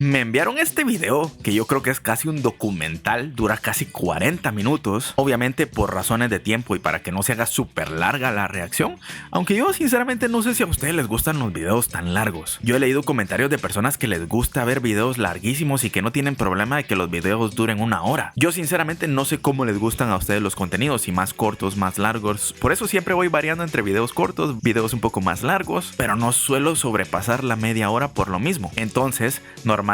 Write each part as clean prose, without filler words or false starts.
Me enviaron este video, que yo creo que es casi un documental, dura casi 40 minutos, obviamente por razones de tiempo y para que no se haga súper larga la reacción, aunque yo sinceramente no sé si a ustedes les gustan los videos tan largos. Yo he leído comentarios de personas que les gusta ver videos larguísimos y que no tienen problema de que los videos duren una hora. Yo sinceramente no sé cómo les gustan a ustedes los contenidos, si más cortos, más largos, por eso siempre voy variando entre videos cortos, videos un poco más largos, pero no suelo sobrepasar la media hora por lo mismo. Entonces, normalmente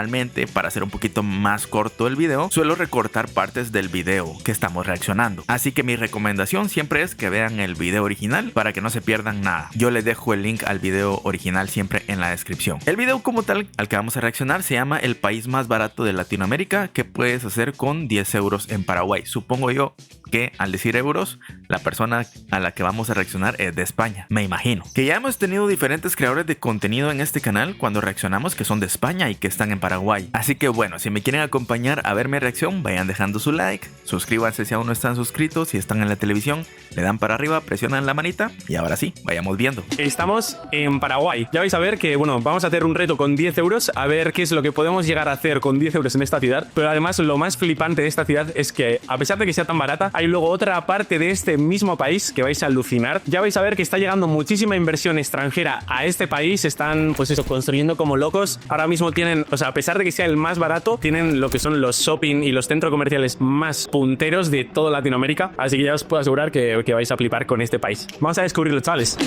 para hacer un poquito más corto el video, suelo recortar partes del video que estamos reaccionando. Así que mi recomendación siempre es que vean el video original para que no se pierdan nada. Yo les dejo el link al video original siempre en la descripción. El video como tal al que vamos a reaccionar se llama El país más barato de Latinoamérica que puedes hacer con 10 euros en Paraguay. Supongo yo que al decir euros, la persona a la que vamos a reaccionar es de España, me imagino. Que ya hemos tenido diferentes creadores de contenido en este canal cuando reaccionamos que son de España y que están en Paraguay. Así que bueno, si me quieren acompañar a ver mi reacción, vayan dejando su like, suscríbanse si aún no están suscritos, si están en la televisión, le dan para arriba, presionan la manita y ahora sí, vayamos viendo. Estamos en Paraguay. Ya vais a ver que, bueno, vamos a hacer un reto con 10 euros, a ver qué es lo que podemos llegar a hacer con 10 euros en esta ciudad. Pero además lo más flipante de esta ciudad es que, a pesar de que sea tan barata, hay luego otra parte de este mismo país que vais a alucinar. Ya vais a ver que está llegando muchísima inversión extranjera a este país. Están, pues eso, construyendo como locos. Ahora mismo tienen, o sea, a pesar de que sea el más barato, tienen lo que son los shopping y los centros comerciales más punteros de toda Latinoamérica. Así que ya os puedo asegurar que vais a flipar con este país. Vamos a descubrirlo, chavales.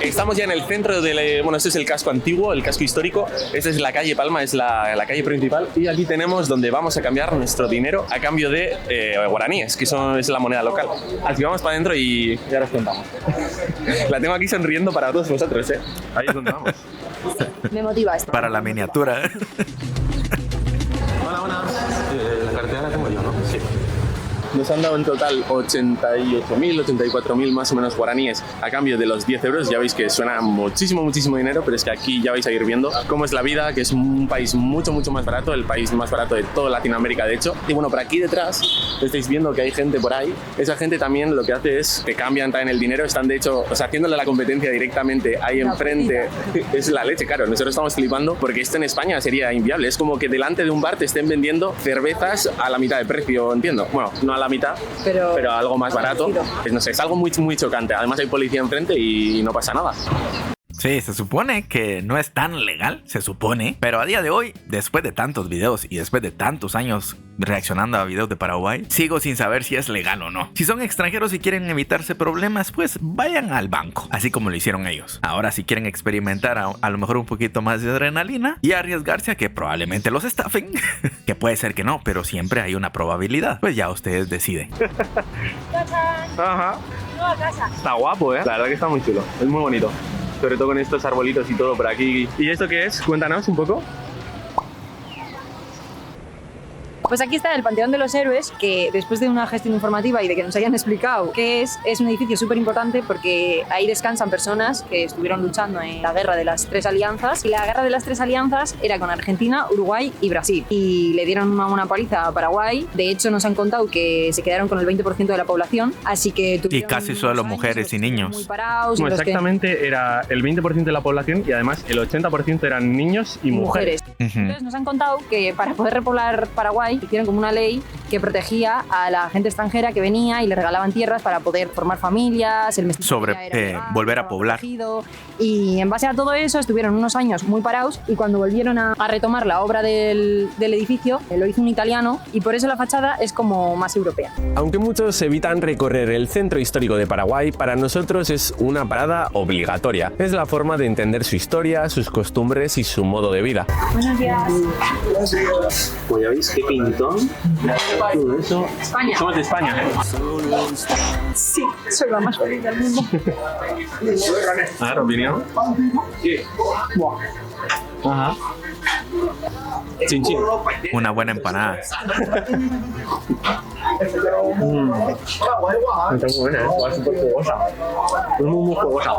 Estamos ya en el centro del... Bueno, este es el casco antiguo, el casco histórico. Esta es la calle Palma, es la calle principal. Y aquí tenemos donde vamos a cambiar nuestro dinero a cambio de guaraníes, que es la moneda local. Así vamos para adentro y ya os contamos. La tengo aquí sonriendo para todos vosotros, ¿eh? Ahí es donde vamos. Me motiva esto. Para la miniatura. Hola, buenas. La cartera la tengo yo, ¿no? Sí. Nos han dado en total 88.000, 84.000 más o menos guaraníes a cambio de los 10 euros. Ya veis que suena muchísimo dinero, pero es que aquí ya vais a ir viendo cómo es la vida, que es un país mucho más barato, el país más barato de toda Latinoamérica, de hecho. Y bueno, por aquí detrás estáis viendo que hay gente por ahí. Esa gente también lo que hace es que cambian también el dinero, están de hecho, o sea, haciéndole la competencia directamente ahí enfrente. Es la leche, claro. Nosotros estamos flipando porque esto en España sería inviable. Es como que delante de un bar te estén vendiendo cervezas a la mitad de precio, entiendo. Bueno, no a la mitad, pero algo más barato. Pues no sé, es algo muy chocante. Además hay policía enfrente y no pasa nada. Sí, se supone que no es tan legal, se supone, pero a día de hoy, después de tantos videos y después de tantos años reaccionando a videos de Paraguay, sigo sin saber si es legal o no. Si son extranjeros y quieren evitarse problemas, pues vayan al banco, así como lo hicieron ellos. Ahora si quieren experimentar a lo mejor un poquito más de adrenalina y arriesgarse a que probablemente los estafen, que puede ser que no, pero siempre hay una probabilidad, pues ya ustedes deciden. Ajá. Está guapo, ¿eh? La verdad que está muy chulo, es muy bonito. Sobre todo con estos arbolitos y todo por aquí. ¿Y esto qué es? Cuéntanos un poco. Pues aquí está el Panteón de los Héroes, que después de una gestión informativa y de que nos hayan explicado qué es un edificio súper importante porque ahí descansan personas que estuvieron luchando en la guerra de las tres alianzas. Y la guerra de las tres alianzas era con Argentina, Uruguay y Brasil. Y le dieron una paliza a Paraguay. De hecho, nos han contado que se quedaron con el 20% de la población. Así que y casi solo mujeres y niños. Muy parados, bueno, exactamente, era el 20% de la población y además el 80% eran niños y mujeres. Entonces nos han contado que para poder repoblar Paraguay hicieron como una ley que protegía a la gente extranjera que venía y le regalaban tierras para poder formar familias, el volver a poblar. Y en base a todo eso estuvieron unos años muy parados y cuando volvieron a retomar la obra del edificio lo hizo un italiano y por eso la fachada es como más europea. Aunque muchos evitan recorrer el centro histórico de Paraguay, para nosotros es una parada obligatoria. Es la forma de entender su historia, sus costumbres y su modo de vida. Buenos días. Pues ya veis qué pintón. Todo eso. España. Somos de España, ¿eh? Sí, soy la más feliz del mundo. Claro, opinión. Ajá. Chin chin. Una buena empanada. Está muy buena, ¿eh? Es súper jugosa. Es muy jugosa.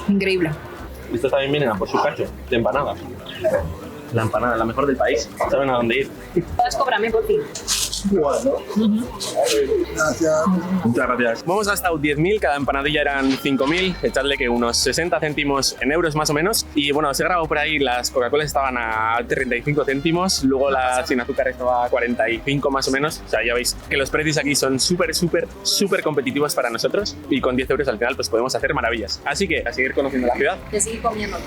Increíble. Estos también vienen a por su cacho de empanadas. La empanada, la mejor del país. Saben a dónde ir. Puedes cobrarme por ti. Muchas gracias. Hemos gastado 10.000, cada empanadilla eran 5.000, echadle que unos 60 céntimos en euros más o menos. Y bueno, os he grabado por ahí, las Coca-Cola estaban a 35 céntimos, luego la sin azúcar estaba a 45 más o menos. O sea, ya veis que los precios aquí son súper competitivos para nosotros y con 10 euros al final pues podemos hacer maravillas. Así que a seguir conociendo la ciudad. Y a seguir comiendo.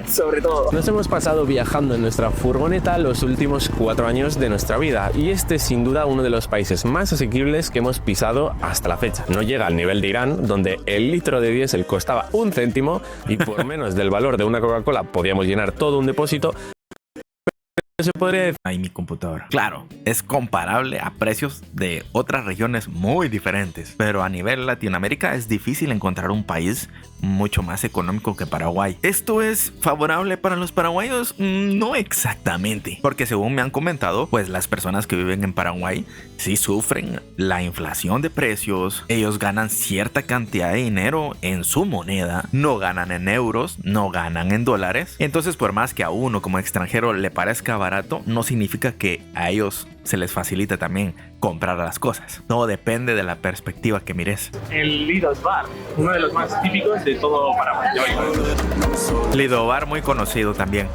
Sobre todo. Nos hemos pasado viajando en nuestra furgoneta los últimos 4 años de nuestra vida y este es sin duda uno de los países más asequibles que hemos pisado hasta la fecha. No llega al nivel de Irán, donde el litro de diésel costaba 1 céntimo y por menos del valor de una Coca-Cola podíamos llenar todo un depósito. Se podría decir. Ahí mi computadora. Claro, es comparable a precios de otras regiones muy diferentes, pero a nivel Latinoamérica es difícil encontrar un país mucho más económico que Paraguay. ¿Esto es favorable para los paraguayos? No exactamente, porque según me han comentado, pues las personas que viven en Paraguay sí sufren la inflación de precios. Ellos ganan cierta cantidad de dinero en su moneda, no ganan en euros, no ganan en dólares. Entonces, por más que a uno como extranjero le parezca barato, no significa que a ellos se les facilita también comprar las cosas. Todo depende de la perspectiva que mires. El Lido Bar, uno de los más típicos de todo Paraguay. Lido Bar, muy conocido también.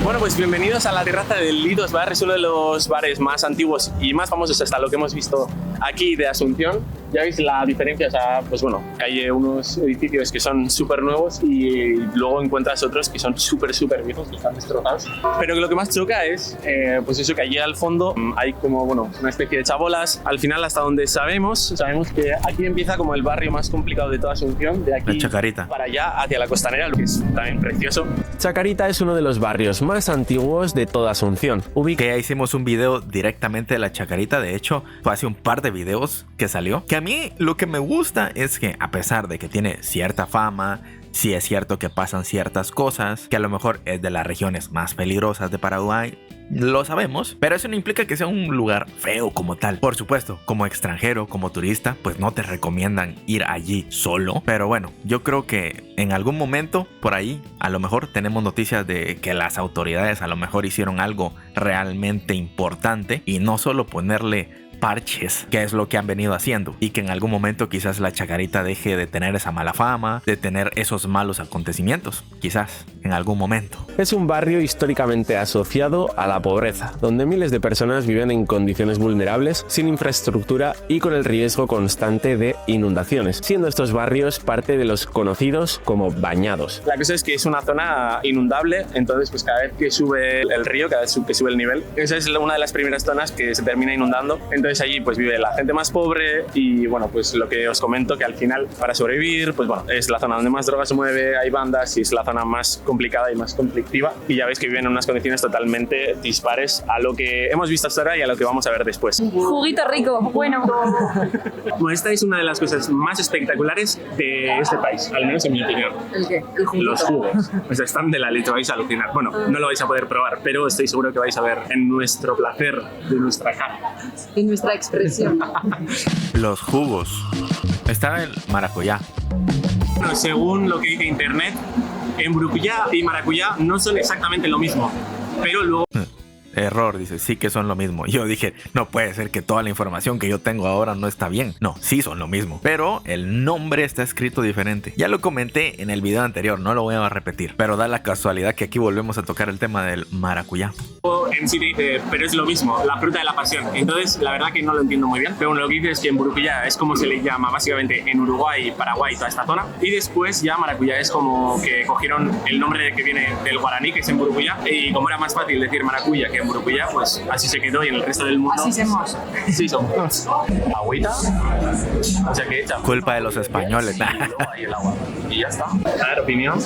Bueno, pues bienvenidos a la terraza del Lidos Bar. Es uno de los bares más antiguos y más famosos hasta lo que hemos visto aquí de Asunción. Ya veis la diferencia, o sea, pues bueno, hay unos edificios que son súper nuevos y luego encuentras otros que son súper viejos, que están destrozados. Pero que lo que más choca es, pues eso, que allí al fondo hay como, bueno, una especie de chabolas. Al final, hasta donde sabemos que aquí empieza como el barrio más complicado de toda Asunción, de aquí la Chacarita para allá, hacia la Costanera, lo que es también precioso. Chacarita es uno de los barrios más antiguos de toda Asunción. Que ya hicimos un video directamente de la Chacarita, de hecho, fue hace un par de videos que salió, que a mí lo que me gusta es que a pesar de que tiene cierta fama, sí es cierto que pasan ciertas cosas, que a lo mejor es de las regiones más peligrosas de Paraguay, lo sabemos, pero eso no implica que sea un lugar feo como tal. Por supuesto, como extranjero, como turista, pues no te recomiendan ir allí solo, pero bueno, yo creo que en algún momento por ahí a lo mejor tenemos noticias de que las autoridades a lo mejor hicieron algo realmente importante y no solo ponerle parches, que es lo que han venido haciendo, y que en algún momento quizás la Chacarita deje de tener esa mala fama, de tener esos malos acontecimientos, quizás en algún momento. Es un barrio históricamente asociado a la pobreza, donde miles de personas viven en condiciones vulnerables, sin infraestructura y con el riesgo constante de inundaciones, siendo estos barrios parte de los conocidos como bañados. La cosa es que es una zona inundable, entonces pues cada vez que sube el río, cada vez que sube el nivel, esa es una de las primeras zonas que se termina inundando. Entonces allí pues vive la gente más pobre y bueno, pues lo que os comento, que al final para sobrevivir pues bueno, es la zona donde más droga se mueve, hay bandas y es la zona más complicada y más conflictiva, y ya veis que viven en unas condiciones totalmente dispares a lo que hemos visto hasta ahora y a lo que vamos a ver después. Juguito rico, bueno. Bueno, esta es una de las cosas más espectaculares de este país, al menos en mi opinión. ¿El qué? El juguito. Los jugos. O sea, están de la leche, vais a alucinar. Bueno, no lo vais a poder probar, pero estoy seguro que vais a ver en nuestro placer de nuestra cara. En nuestra expresión. Los jugos. Está el maracuyá. Bueno, según lo que dice internet, en Mburucuyá y maracuyá no son exactamente lo mismo, pero luego... Error, dice, sí que son lo mismo. Yo dije, no puede ser que toda la información que yo tengo ahora no está bien. No, sí son lo mismo, pero el nombre está escrito diferente. Ya lo comenté en el video anterior, no lo voy a repetir, pero da la casualidad que aquí volvemos a tocar el tema del maracuyá. En sí te dice, pero es lo mismo, la fruta de la pasión. Entonces, la verdad que no lo entiendo muy bien, pero bueno, lo que dice es que en Mburucuyá es como se le llama básicamente en Uruguay, Paraguay, toda esta zona, y después ya maracuyá es como que cogieron el nombre que viene del guaraní, que es en Mburucuyá, y como era más fácil decir maracuya que en Mburucuyá, pues así se quedó y en el resto del mundo... Así somos. Sí somos. Agüita, o sea que echa... Culpa de los españoles. Y el agua. Y ya está. A ver, opinión.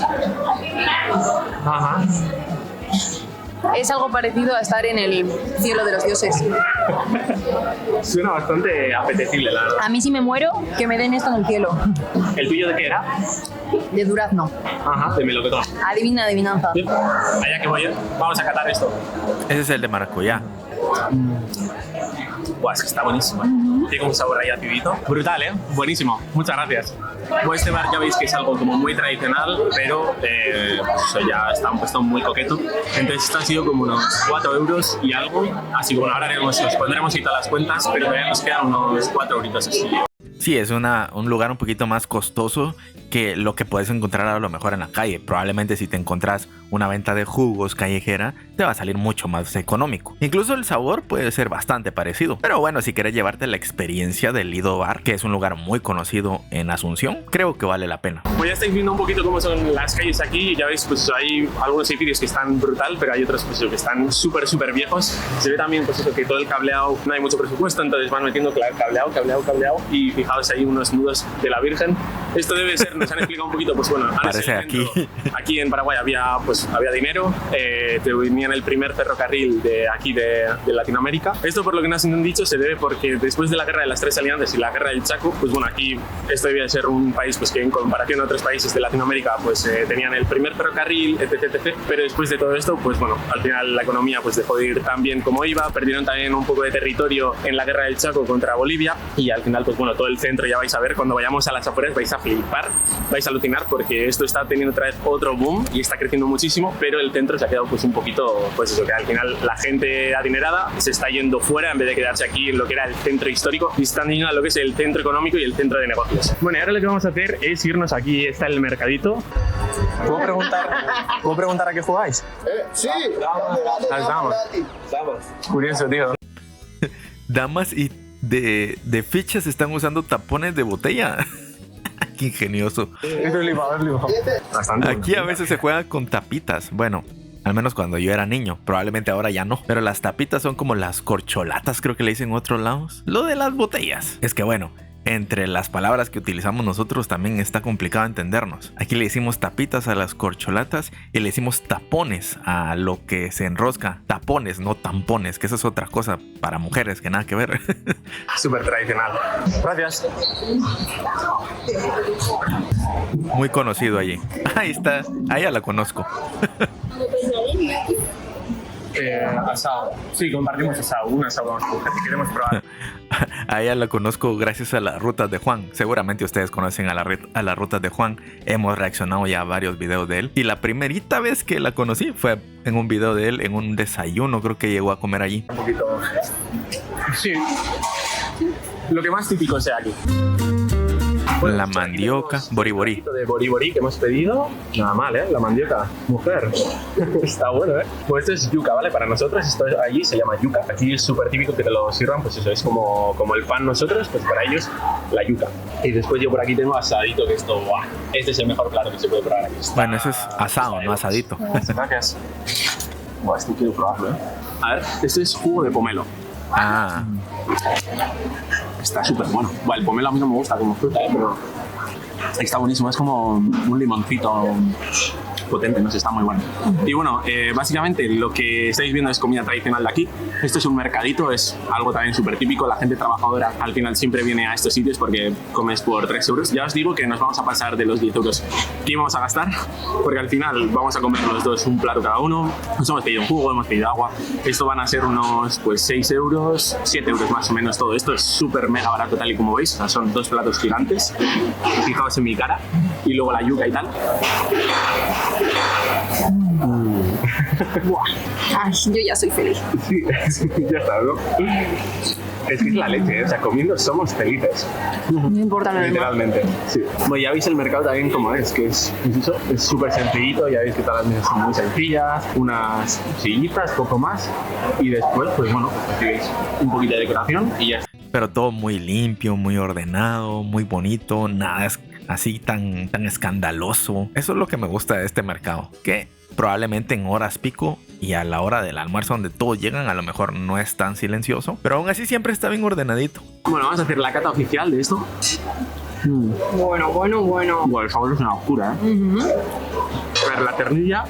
Ajá. Es algo parecido a estar en el cielo de los dioses. Suena bastante apetecible, la verdad. A mí si me muero, que me den esto en el cielo. ¿El tuyo de qué era? De durazno. Ajá, de melocotón. Adivina, adivinanza. Allá que voy, vamos a catar esto. Ese es el de maracuyá. Buah, es que está buenísimo. Tiene un sabor ahí acidito. Brutal, ¿eh? Buenísimo. Muchas gracias. Bueno, este bar ya veis que es algo como muy tradicional, pero pues ya está un puesto muy coqueto. Entonces esto ha sido como unos 4 euros y algo. Así que bueno, ahora os pondremos ahí todas las cuentas, pero todavía nos quedan unos 4 euritos así. Sí, es un lugar un poquito más costoso que lo que puedes encontrar a lo mejor en la calle. Probablemente si te encontrás una venta de jugos callejera, te va a salir mucho más económico. Incluso el sabor puede ser bastante parecido. Pero bueno, si quieres llevarte la experiencia del Lido Bar, que es un lugar muy conocido en Asunción, creo que vale la pena. Pues ya estáis viendo un poquito cómo son las calles aquí. Ya veis, pues hay algunos edificios que están brutal, pero hay otros pues, que están súper viejos. Se ve también pues, eso, que todo el cableado, no hay mucho presupuesto, entonces van metiendo cableado. Y fijaos ahí unos nudos de la Virgen. Esto debe ser, nos han explicado un poquito, pues bueno, parece aquí en Paraguay había dinero, te venían el primer ferrocarril de aquí de Latinoamérica. Esto, por lo que nos han dicho, se debe porque después de la guerra de las Tres Alianzas y la guerra del Chaco, pues bueno, aquí esto debía ser un país pues que en comparación a otros países de Latinoamérica pues tenían el primer ferrocarril, etc. Pero después de todo esto, pues bueno, al final la economía pues dejó de ir tan bien como iba, perdieron también un poco de territorio en la guerra del Chaco contra Bolivia y al final pues bueno, todo el centro ya vais a ver, cuando vayamos a las afueras vais a flipar, vais a alucinar porque esto está teniendo otra vez otro boom y está creciendo muchísimo, pero el centro se ha quedado pues un poquito, pues eso, que al final la gente adinerada se está yendo fuera en vez de quedarse aquí en lo que era el centro histórico y están yendo a lo que es el centro económico y el centro de negocios. Bueno, y ahora lo que vamos a hacer es irnos aquí, está el mercadito. ¿Puedo preguntar a qué jugáis? Sí, Las damas. Curioso, tío. Damas y de fichas están usando tapones de botella. Qué ingenioso. Bastante. Aquí a veces se juega con tapitas. Bueno, al menos cuando yo era niño. Probablemente ahora ya no. Pero las tapitas son como las corcholatas, creo que le dicen en otros lados. Lo de las botellas. Es que bueno, entre las palabras que utilizamos nosotros también está complicado entendernos. Aquí le decimos tapitas a las corcholatas y le decimos tapones a lo que se enrosca. Tapones, no tampones, que esa es otra cosa para mujeres que nada que ver. Súper tradicional. Gracias. Muy conocido allí. Ahí está, ahí ya la conozco. Asado. Sí, compartimos asado. Un asado si queremos probar. A ella la conozco gracias a las rutas de Juan. Seguramente ustedes conocen a las rutas de Juan. Hemos reaccionado ya a varios videos de él. Y la primerita vez que la conocí fue en un video de él, en un desayuno, creo que llegó a comer allí. Un poquito. Sí. Lo que más típico sea aquí. Bueno, la mandioca, boriborí. De boriborí que hemos pedido, nada mal, ¿eh? La mandioca, mujer. Está bueno, ¿eh? Pues esto es yuca, ¿vale? Para nosotros esto allí se llama yuca. Aquí es súper típico que te lo sirvan, pues eso, es como el pan nosotros, pues para ellos la yuca. Y después yo por aquí tengo asadito, que esto, ¡buah! Este es el mejor plato que se puede probar aquí. Bueno, ese es asado, no asadito. Gracias. Buah, este quiero probarlo, ¿eh? A ver, este es jugo de pomelo. Ah. Está súper bueno. Bueno, el pomelo a mí no me gusta como fruta, pero está buenísimo. Es como un limoncito potente, no sé, está muy bueno. Y bueno, básicamente lo que estáis viendo es comida tradicional de aquí. Esto es un mercadito, es algo también súper típico. La gente trabajadora al final siempre viene a estos sitios porque comes por 3 euros. Ya os digo que nos vamos a pasar de los 10 euros que íbamos a gastar, porque al final vamos a comer los dos un plato cada uno. Nos hemos pedido un jugo, hemos pedido agua. Esto van a ser unos pues 6 euros, 7 euros más o menos todo esto. Es súper mega barato tal y como veis. O sea, son 2 platos gigantes. Fijaos en mi cara. Y luego la yuca y tal. Ay, yo ya soy feliz. Sí, ya está, ¿no? Es que es la leche, ¿eh? O sea, comiendo somos felices. No importa nada. Literalmente, sí. Bueno, ya veis el mercado también como es, que es súper sencillito, ya veis que todas las mesas son muy sencillas, unas sillitas, poco más, y después, pues bueno, recibéis un poquito de decoración y ya está. Pero todo muy limpio, muy ordenado, muy bonito, nada es así tan escandaloso. Eso es lo que me gusta de este mercado, que probablemente en horas pico y a la hora del almuerzo donde todos llegan a lo mejor no es tan silencioso, pero aún así siempre está bien ordenadito. Bueno, vamos a hacer la cata oficial de esto. Bueno. Bueno, el sabor es una locura, ¿eh? A ver, la ternilla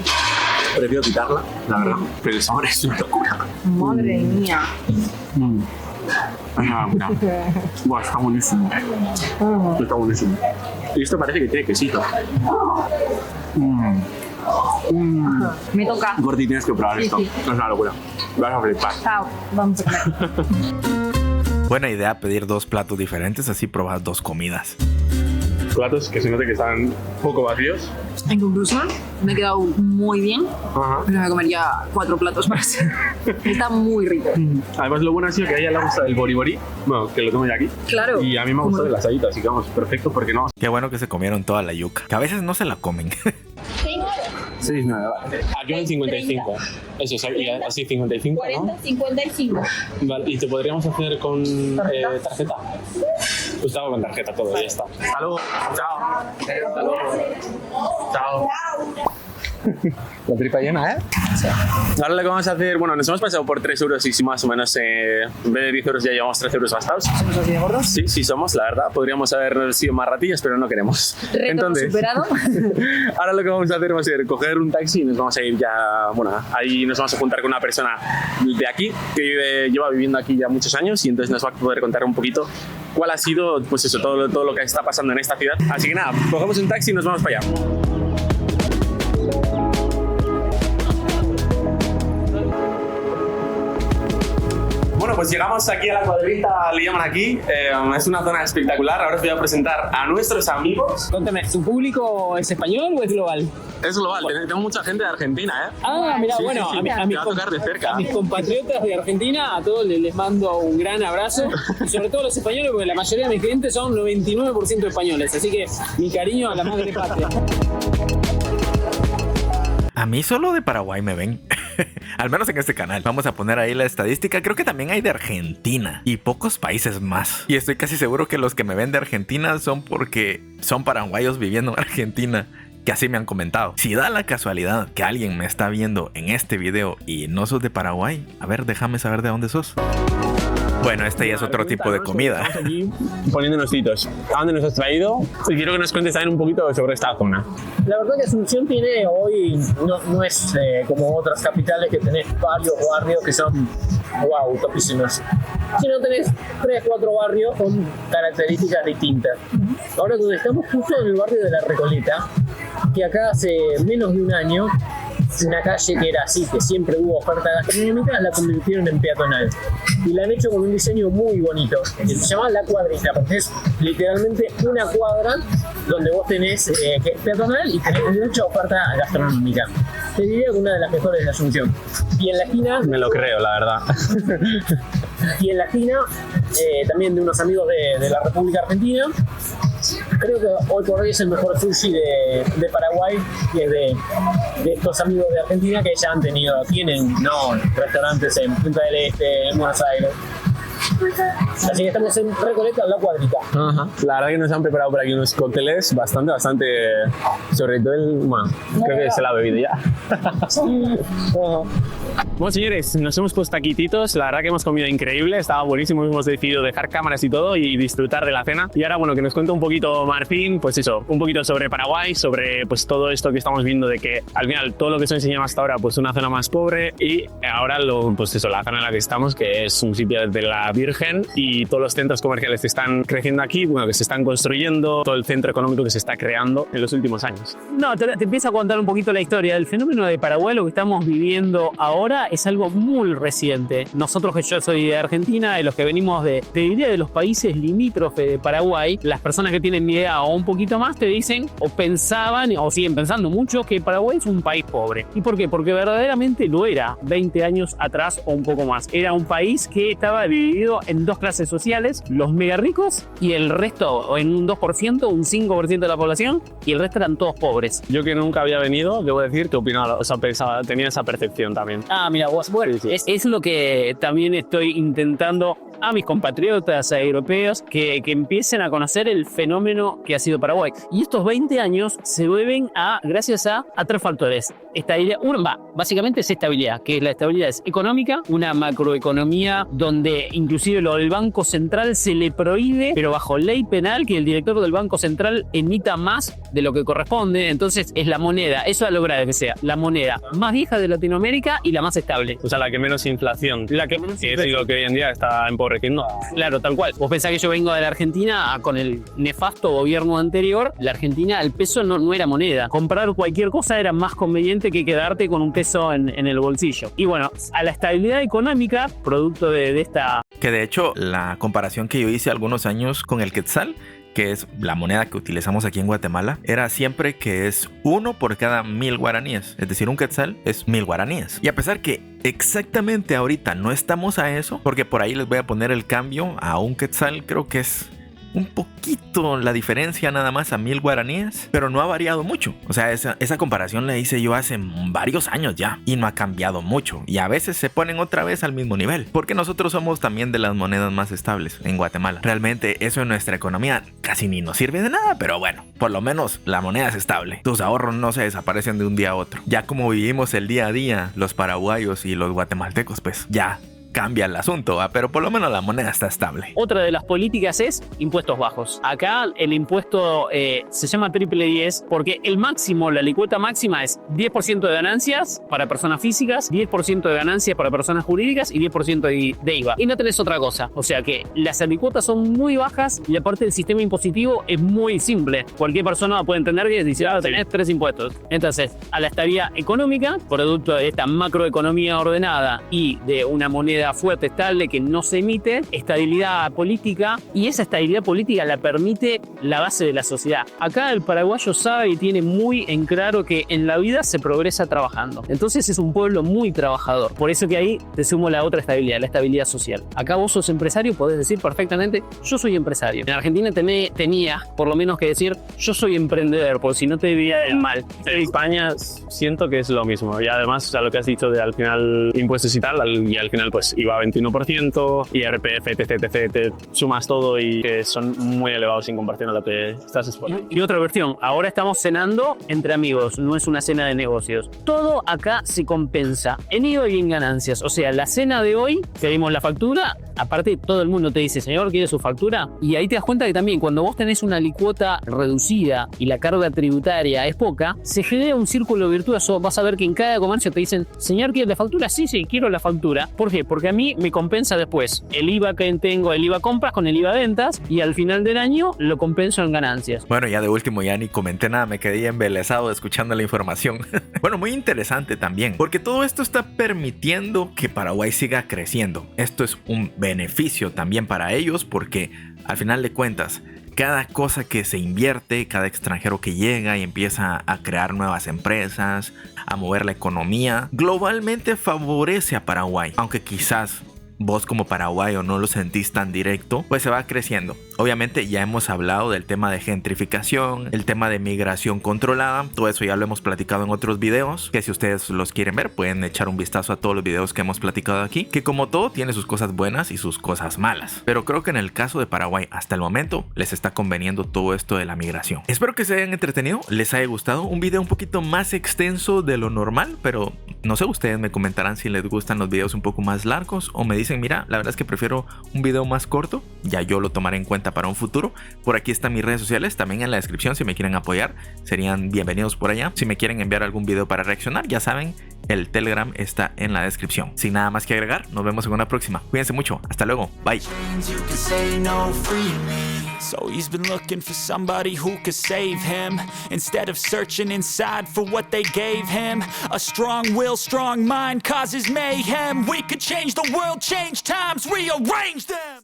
prefiero quitarla, la verdad, pero el sabor es una locura. Madre mía. Es una locura. Buah, está buenísimo. Está buenísimo. Y esto parece que tiene quesito. Me toca. Gordi, tienes que probar esto. Sí. Es una locura. Vas a flipar. Chao. Vamos a comer. Buena idea pedir 2 platos diferentes, así probas 2 comidas. platos que se nota que están un poco vacíos. En conclusión, me he quedado muy bien. Ajá. Me voy a comer ya 4 platos más. Está muy rico. Además, lo bueno ha sido que a ella le gusta el bori-bori, bueno, que lo tengo ya aquí. Claro. Y a mí me ha gustado el asadito, así que vamos, perfecto, porque no. Qué bueno que se comieron toda la yuca, que a veces no se la comen. Sí, nada, vale. Aquí en 55. Eso es, y así 55, 40, ¿no? 55. Vale, y te podríamos hacer con tarjeta. Pues te hago con tarjeta todo, ya está. Hasta luego. Chao. Hasta luego. Chao. La tripa llena, ¿eh? Sí. Ahora lo que vamos a hacer, bueno, nos hemos pasado por 3 euros y más o menos, en vez de 10 euros ya llevamos 13 euros gastados. ¿Somos así de gordos? Sí, sí somos, la verdad. Podríamos haber sido más ratillas, pero no queremos. Reto superado. Ahora lo que vamos a hacer va a ser coger un taxi y nos vamos a ir ya, bueno, ahí nos vamos a juntar con una persona de aquí que lleva viviendo aquí ya muchos años y entonces nos va a poder contar un poquito cuál ha sido, pues eso, todo lo que está pasando en esta ciudad. Así que nada, cogemos un taxi y nos vamos para allá. Bueno, pues llegamos aquí a la cuadrita, le llaman aquí. Es una zona espectacular. Ahora os voy a presentar a nuestros amigos. Cuéntame, ¿tu público es español o es global? Es global, tengo mucha gente de Argentina, ¿eh? Ah, mira, Sí, bueno, sí, sí. a mis Te va a tocar de cerca. a mis compatriotas de Argentina, a todos les mando un gran abrazo. Y sobre todo a los españoles, porque la mayoría de mis clientes son 99% españoles. Así que mi cariño a la madre patria. A mí solo de Paraguay me ven. Al menos en este canal. Vamos a poner ahí la estadística. Creo que también hay de Argentina y pocos países más. Y estoy casi seguro que los que me ven de Argentina son porque son paraguayos viviendo en Argentina, que así me han comentado. Si da la casualidad que alguien me está viendo en este video y no sos de Paraguay, a ver, déjame saber de dónde sos. Bueno, este ya es otro tipo de comida. Estamos aquí poniéndonos hitos. ¿A dónde nos has traído? Y quiero que nos cuentes también un poquito sobre esta zona. La verdad que Asunción tiene hoy, no es como otras capitales que tenés varios barrios que son, wow, topísimos. Sino tenés 3, 4 barrios con características distintas. Ahora donde estamos justo en el barrio de La Recoleta, que acá hace menos de un año, una calle que era así, que siempre hubo oferta gastronómica, la convirtieron en peatonal. Y la han hecho con un diseño muy bonito, que se llama La Cuadrita, porque es literalmente una cuadra donde vos tenés que es peatonal y tenés mucha oferta gastronómica. Te diría que una de las mejores de Asunción. Y en la esquina... Me lo creo, la verdad. Y en la esquina, también de unos amigos de la República Argentina. Creo que hoy por hoy es el mejor sushi de Paraguay y es de estos amigos de Argentina que ya tienen restaurantes en Punta del Este, en Buenos Aires. Así que estamos en Recoleta, en La Cuadrita. Ajá. La verdad que nos han preparado por aquí unos cócteles bastante, sobre todo creo que se la ha bebido ya. Bueno, señores, nos hemos puesto aquí titos. La verdad que hemos comido increíble, estaba buenísimo. Hemos decidido dejar cámaras y todo y disfrutar de la cena. Y ahora, bueno, que nos cuente un poquito Martín, pues eso, un poquito sobre Paraguay, sobre pues todo esto que estamos viendo de que al final todo lo que os enseñamos hasta ahora, pues una zona más pobre y ahora pues eso, la zona en la que estamos, que es un sitio de la Virgen y todos los centros comerciales que están creciendo aquí, bueno, que se están construyendo, todo el centro económico que se está creando en los últimos años. No, te empiezo a contar un poquito la historia. El fenómeno de Paraguay, lo que estamos viviendo ahora, es algo muy reciente. Nosotros, que yo soy de Argentina, de los que venimos te diría de los países limítrofes de Paraguay, las personas que tienen mi edad o un poquito más te dicen o pensaban o siguen pensando mucho que Paraguay es un país pobre. ¿Y por qué? Porque verdaderamente lo era 20 años atrás o un poco más. Era un país que estaba dividido en dos clases sociales, los mega ricos y el resto, en un 2%, un 5% de la población, y el resto eran todos pobres. Yo que nunca había venido, debo decir que opinaba, o sea, tenía esa percepción también. Ah, mira, bueno, sí. Es lo que también estoy intentando a mis compatriotas europeos que empiecen a conocer el fenómeno que ha sido Paraguay. Y estos 20 años se deben gracias a 3 factores. Estabilidad, básicamente es estabilidad, que es la estabilidad económica, una macroeconomía donde inclusive lo del Banco Central se le prohíbe, pero bajo ley penal, que el director del Banco Central emita más de lo que corresponde. Entonces es la moneda, eso ha logrado que sea la moneda más vieja de Latinoamérica y la más estable. O sea, la que menos inflación. La que menos es lo que hoy en día está empobreciendo. Claro, tal cual. Vos pensás que yo vengo de la Argentina con el nefasto gobierno anterior. La Argentina, el peso no era moneda. Comprar cualquier cosa era más conveniente que quedarte con un peso en el bolsillo. Y bueno, a la estabilidad económica, producto de esta... Que de hecho, la comparación que yo hice algunos años con el quetzal que es la moneda que utilizamos aquí en Guatemala, era siempre que es 1 por cada 1000 guaraníes. Es decir, un quetzal es 1000 guaraníes. Y a pesar que exactamente ahorita no estamos a eso, porque por ahí les voy a poner el cambio a un quetzal, creo que es un poquito la diferencia nada más a 1000 guaraníes, pero no ha variado mucho. O sea, esa comparación la hice yo hace varios años ya y no ha cambiado mucho, y a veces se ponen otra vez al mismo nivel, porque nosotros somos también de las monedas más estables en Guatemala. Realmente eso en nuestra economía casi ni nos sirve de nada, pero bueno, por lo menos la moneda es estable. Tus ahorros no se desaparecen de un día a otro. Ya como vivimos el día a día los paraguayos y los guatemaltecos, pues ya cambia el asunto, pero por lo menos la moneda está estable. Otra de las políticas es impuestos bajos. Acá el impuesto se llama triple 10 porque el máximo, la alícuota máxima es 10% de ganancias para personas físicas, 10% de ganancias para personas jurídicas y 10% de IVA. Y no tenés otra cosa. O sea que las alícuotas son muy bajas y aparte el sistema impositivo es muy simple. Cualquier persona puede entender que dice, tenés 3 impuestos. Entonces, a la estabilidad económica, producto de esta macroeconomía ordenada y de una moneda fuerte, estable, que no se emite, estabilidad política, y esa estabilidad política la permite la base de la sociedad. Acá el paraguayo sabe y tiene muy en claro que en la vida se progresa trabajando. Entonces es un pueblo muy trabajador. Por eso que ahí te sumo la otra estabilidad, la estabilidad social. Acá vos sos empresario, podés decir perfectamente, yo soy empresario. En Argentina tenía por lo menos que decir, yo soy emprendedor, por si no te veía mal. En España siento que es lo mismo. Y además, a lo que has dicho de al final impuestos y tal, y al final pues IVA 21%, IRPF, etc, te sumas todo y que son muy elevados en comparación a lo que estás exponiendo. Y otra versión, ahora estamos cenando entre amigos, no es una cena de negocios. Todo acá se compensa en IVA y en ganancias. O sea, la cena de hoy, pedimos la factura, aparte todo el mundo te dice, señor, ¿quiere su factura? Y ahí te das cuenta que también cuando vos tenés una alícuota reducida y la carga tributaria es poca, se genera un círculo virtuoso. Vas a ver que en cada comercio te dicen, señor, ¿quiere la factura? Sí, quiero la factura. ¿Por qué? Porque a mí me compensa después el IVA que tengo, el IVA compras con el IVA ventas, y al final del año lo compenso en ganancias. Bueno, ya de último ya ni comenté nada, me quedé embelesado escuchando la información. Bueno, muy interesante también, porque todo esto está permitiendo que Paraguay siga creciendo. Esto es un beneficio también para ellos, porque al final de cuentas, cada cosa que se invierte, cada extranjero que llega y empieza a crear nuevas empresas, a mover la economía, globalmente favorece a Paraguay. Aunque quizás vos como paraguayo no lo sentís tan directo, pues se va creciendo. Obviamente ya hemos hablado del tema de gentrificación, el tema de migración controlada, todo eso ya lo hemos platicado en otros videos, que si ustedes los quieren ver pueden echar un vistazo a todos los videos que hemos platicado aquí, que como todo tiene sus cosas buenas y sus cosas malas. Pero creo que en el caso de Paraguay hasta el momento les está conveniendo todo esto de la migración. Espero que se hayan entretenido, les haya gustado, un video un poquito más extenso de lo normal, pero no sé, ustedes me comentarán si les gustan los videos un poco más largos o me dicen, mira, la verdad es que prefiero un video más corto, ya yo lo tomaré en cuenta para un futuro. Por aquí están mis redes sociales, también en la descripción, si me quieren apoyar, serían bienvenidos por allá. Si me quieren enviar algún video para reaccionar, ya saben, el Telegram está en la descripción. Sin nada más que agregar, nos vemos en una próxima. Cuídense mucho, hasta luego, bye. So he's been looking for somebody who could save him, instead of searching inside for what they gave him. A strong will, strong mind causes mayhem. We could change the world, change times, rearrange them.